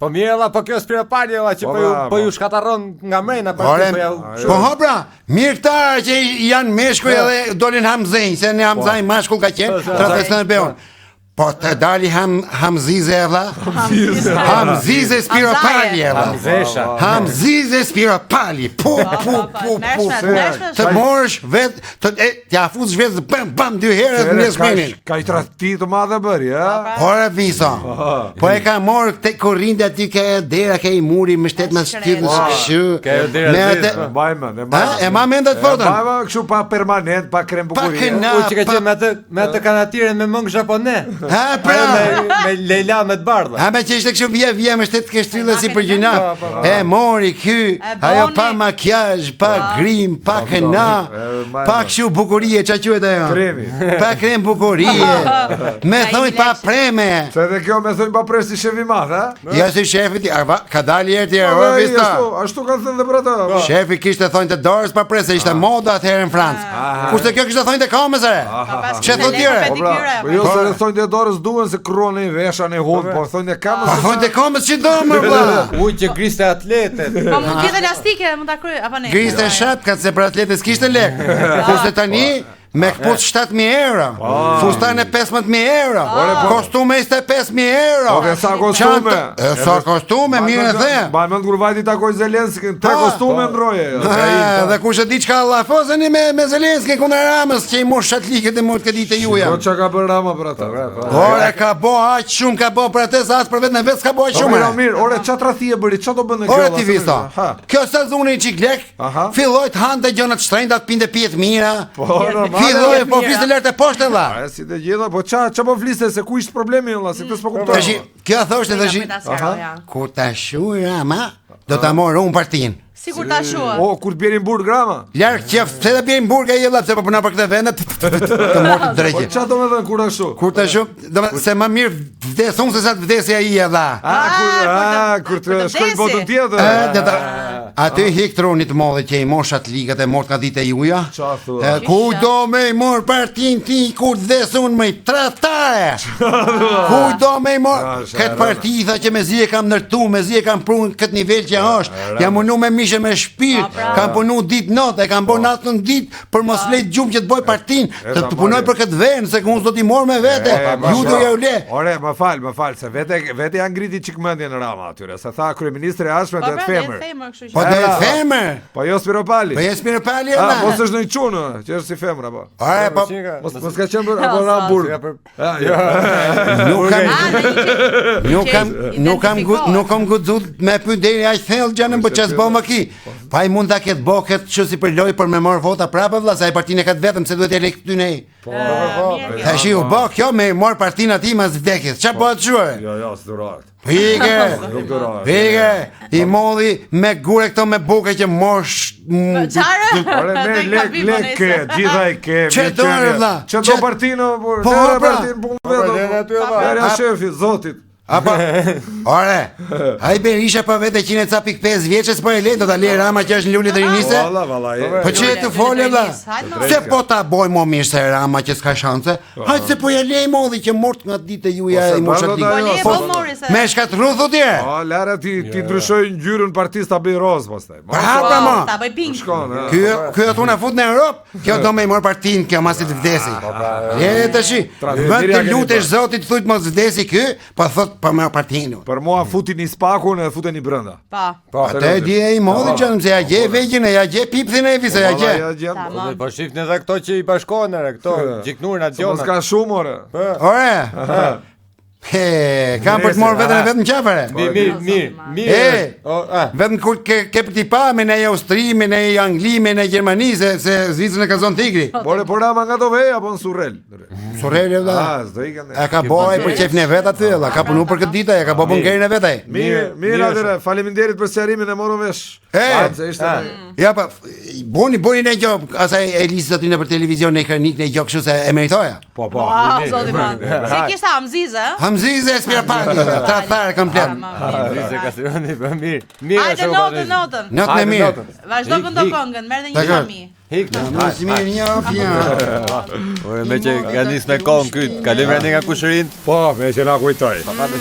Po mirë valla, po kjo spira pali valla që po ju shkatarron nga mrena për këtë. Po hopra, mirë këta që janë meshkuj edhe dolin hamzënj, se në hamzënj mashkull ka qenë, tradicion e beon. Po të dali hamzize e vla? Hamzize spiropali e vla. Hamzize spiropali. Po. Të morësh vetë, t'ja fuzësh vetë, bam, 2 herë dhe në shmenin. Ka i trati të madhe bëri, ja? Ora viso. Po e ka morë te korrinde aty ke dera, ke i muri, më shtet më shtypën së këshu. Ke dera zezë. E ma mendat fotën. Bajma këshu pa permanent, pa krem bukurie. U që ka qenë me atë kanatiren me mëngë japone. Ha, pra. Me Leila me të bardha. Ha, me që ishte kështu vje me shtet kështrilla si për gjunaf. E mori ky, ajo pa makjazh, pa grim, pa këna, pa kështu bukurie, qa quhet ajo? Kremi. Pa krem bukurie. Me thonjt pa preme. Se dhe kjo me thonjt pa preme si shefi madh, ha? Ja si shefi ti, ka dalë herë ti, vista. Ashtu kanë thënë dhe për ata. Shefi kishte thonjt e dorës pa preme, se ishte moda atëherë në Francë. Kurse kjo kishte thonjt e kamës e? Çe thotë tjere? Po jo se thonjt e dorës duhen se kruan e veshan e hudh, po thonjt e kamës. Po thonjt e kamës që do më vlla. Uj që griste atletet. Po mund të jetë elastike, mund ta kryej apo ne? Griste shapkat se për atletes kishte lek. Kurse tani me këpuc 7.000 euro, fustane 15.000 euro, kostume 25.000 euro. Oke, sa kostume? Sa kostume, mirë e the. Ba, më kur vajti takoj Zelenski, 3 kostume ndroje. Dhe kush e di çka llafozeni me Zelenski kundër Ramës, që i mor shatlikët e mor këtë ditë juja. Po çka ka bërë Rama për ata? Ore ka bo aq shumë ka bo për atë sa as për vetë në vetë ka bo aq shumë. Mirë, ore ç'a tradhie bëri, ç'a do bënë kjo? Ore ti vista. Kjo sezoni i çik lek, filloi të hante gjona të shtrenjta, të pinte pijet mira. Filloi po fliste lart e poshtë valla. A si të gjitha, po ç'a po fliste se ku ishte problemi valla, se këtë s'po kuptoj. Tash, kjo thoshte tash. Kur ta shuaj Rama, do ta morë un partinë. Sigur ta shoh. O, kur të bjerin burg Rama? Larg qef, se të bjerin burg ai valla, se po punon për këtë vend të morë drejtë. Po ç'a do të thënë kur ta shoh? Kur ta shoh, do se më mirë vdesun se sa të vdesja ai valla. Kur të shkoj botën tjetër. Aty hik troni të modhe që i moshat ligat e mort nga ditë e juja. Qa thua? Ku do me i mor partin ti kur vdesun me i tratare? Ku do me i mor? Këtë parti tha që me zi e kam nërtu, me zi e kam prun këtë nivel që është. Jam unu me mishe me shpirt, kam punu dit notë, e kam bo natën dit për mos lejt gjumë që të boj partin, të punoj për këtë vend, se unë s'do t'i mor me vete, ju do ja u le. Ore, më fal, se vete janë ngriti çikmendjen në Rama atyre, se tha kryeministri ashme do të femër. Po dhe femër. Po jo Spiropali. Po jo Spiropali. Po s'është në çunë, që është si femër apo. Ore, po mos ka qenë apo Ramburg. Nuk kam guxut me pyet deri aq thellë gjanën, po ç'as bë më ki. Pa i mund ta ketë boket që si për lojë për me marr vota prapë vëlla, sa ai partinë ka vetëm se duhet ja lek ty ne. Po. Tash u bë kjo me marr partinë aty mas vdekjes. Ç'a bëhet çuar? Jo, s'durat. Pike, i modhi me gure këto me buke që mosh. Ore me lek gjitha i ke. Që do partino, po Era shefi, zotit. Apo, ore, ai Berisha pa vete 100.5 vjeçës po e le do ta le Rama që është në lule të rinise? Valla. Po çe të folë valla. Se po ta boj më mirë se Rama që s'ka shanse. Hajt se po ja lej modhi që mort nga ditë juja i moshatik. Me shkatrru thotë. Po lara ti ndryshoj ngjyrën partisë ta bëj roz pastaj. Ta bëj pink. Ky ato na fut në Europë. Kjo do më i mor partinë, kjo masi të vdesi. Je tash. Vend të lutesh Zotit thujt mos vdesi ky, po thot për me partinë. Për mua futin i spakun e futen i brenda. Po. Atë di ai modhi që se ja gje vegjën e ja gje pipthin e visa ja gje. Po shifni edhe këto që i bashkohen këto gjiknurin atë gjona. Mos ka shumë ore. Ore. Kam për të morë vetën qafare. Mirë. Vetëm kur ke për t'i pa me në Austri, me në Angli, me në Gjermani, se Zvicrën e ka zonë tigri. Por Rama nga do vej, apo në Surrel? Surrel e da. E ka boj për qefin e vetë aty, ka punu për këtë dita, e ka bo bunkerin e vetaj. Mirë atyre, faleminderit për sqarimin e morën vesh. Ja pa, boni ne gjo, asaj e lisit aty në për televizion në ekranik në gjo kështu se e meritoja. Po. Zoti man. Se kishte Hamzize, Hamzize e Spiropali, tratare komplet. Hamzize ka sironi për mirë. Hajde notën. Notën e mirë. Vazhdo këndo këngën, merr dhe një xhami. Hiknë. Mos mirë një. Ore me që ka nis me kohën kyt, kalojmë nga kushërin. Po, me që na kujtoj.